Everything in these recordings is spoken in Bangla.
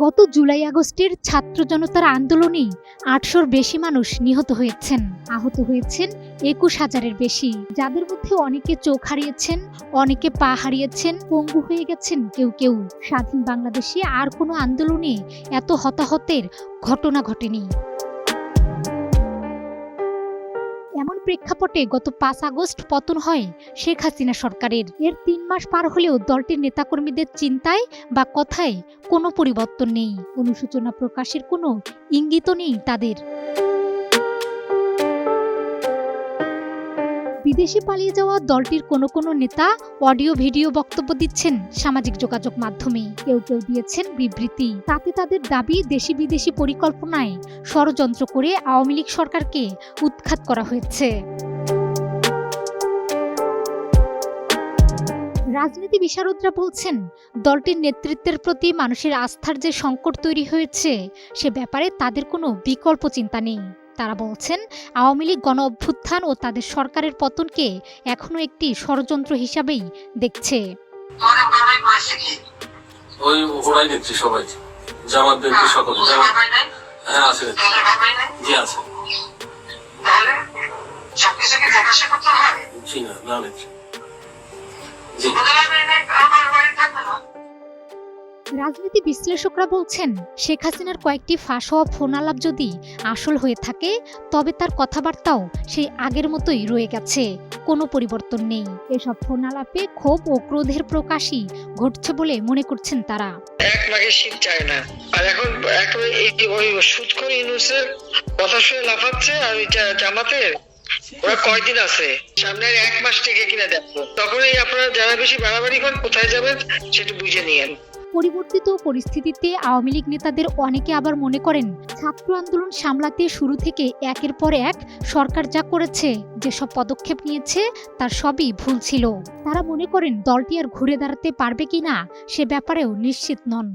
গত জুলাই আগস্টের ছাত্র জনতার আন্দোলনে ৮০০-র বেশি মানুষ নিহত হয়েছেন, আহত হয়েছেন ২১,০০০-এর বেশি, যাদের মধ্যে অনেকে চোখ হারিয়েছেন, অনেকে পা হারিয়েছেন, পঙ্গু হয়ে গেছেন কেউ কেউ। স্বাধীন বাংলাদেশে আর কোনো আন্দোলনে এত হতাহতের ঘটনা ঘটেনি। এমন প্রেক্ষাপটে গত ৫ আগস্ট পতন হয় শেখ হাসিনা সরকারের। এর ৩ মাস পার হলেও দলটির নেতাকর্মীদের চিন্তায় বা কথায় কোনো পরিবর্তন নেই, অনুশোচনা প্রকাশের কোনো ইঙ্গিতও নেই তাদের। বিদেশে পালিয়ে যাওয়া দলটির কোনো নেতা অডিও ভিডিও বক্তব্য দিচ্ছেন সামাজিক যোগাযোগ মাধ্যমে, কেউ কেউ দিয়েছেন বিবৃতি। তাতে তাদের দাবি দেশি বিদেশি পরিকল্পনায় ষড়যন্ত্র করে আওয়ামী লীগ সরকারকে উৎখাত করা হয়েছে। রাজনীতি বিশারদরা বলছেন, দলটির নেতৃত্বের প্রতি মানুষের আস্থার যে সংকট তৈরি হয়েছে সে ব্যাপারে তাদের কোনো বিকল্প চিন্তা নেই। তারা বলছেন, আওয়ামী লীগ গণ অভ্যুত্থান ও তাদের সরকারের পতনকে এখনো একটি ষড়যন্ত্র হিসাবেই দেখছে। রাজনীতি বিশ্লেষকরা বলছেন, শেখ হাসিনার কয়েকটি ফাঁস হওয়া ফোন আলাপ যদি আসল হয়ে থাকে তবে তার কথাবার্তাও সেই আগের মতোই রয়ে গেছে, কোনো পরিবর্তন নেই। এসব ফোন আলাপে ক্ষোভ ও ক্রোধের প্রকাশই ঘটছে বলে মনে করছেন তারা। এক মাঘে শীত চায় না, আর এখন ওই সুদখোর ইউনূসের কথা শুনে লাফাচ্ছে। আর জামাতের ওরা কয়দিন আছে, সামনে ১ মাস থেকে কিনা দেখবো, তখনই আপনারা যারা বেশি বাড়াবাড়ি করেন কোথায় যাবেন সেটা বুঝে নিয়েন। পরিবর্তিত পরিস্থিতিতে আওয়ামী লীগ নেতাদের অনেকে আবার মনে করেন, ছাত্র আন্দোলন সামলাতে শুরু থেকে একের পর এক সরকার যা করেছে, যেসব পদক্ষেপ নিয়েছে তার সবই ভুল ছিল। তারা মনে করেন দলটি আর ঘুরে দাঁড়াতে পারবে কিনা সে ব্যাপারেও নিশ্চিত নন।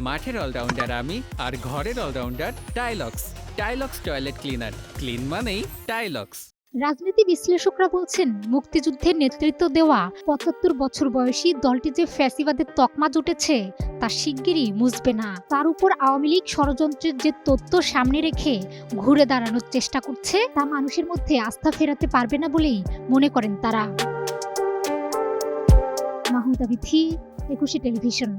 মাঠের অলরাউন্ডার আমি, আর ঘরের allrounder Taylox. Taylox toilet cleaner, clean মানেই টাইলক্স। রাজনীতি বিশ্লেষকরা বলছেন, মুক্তিযুদ্ধের নেতৃত্ব দেওয়া ৭৫ বছর বয়সী দলটি যে ফ্যাসিবাদের তকমা জুটেছে তা শিগগিরই মুছবে না। তার উপর আওয়ামী লীগ ষড়যন্ত্রের যে তথ্য সামনে রেখে ঘুরে দাঁড়ানোর চেষ্টা করছে তা মানুষের মধ্যে আস্থা ফেরাতে পারবে না বলেই মনে করেন তারা। মাহমুদা বিথি, ২১ টেলিভিশন।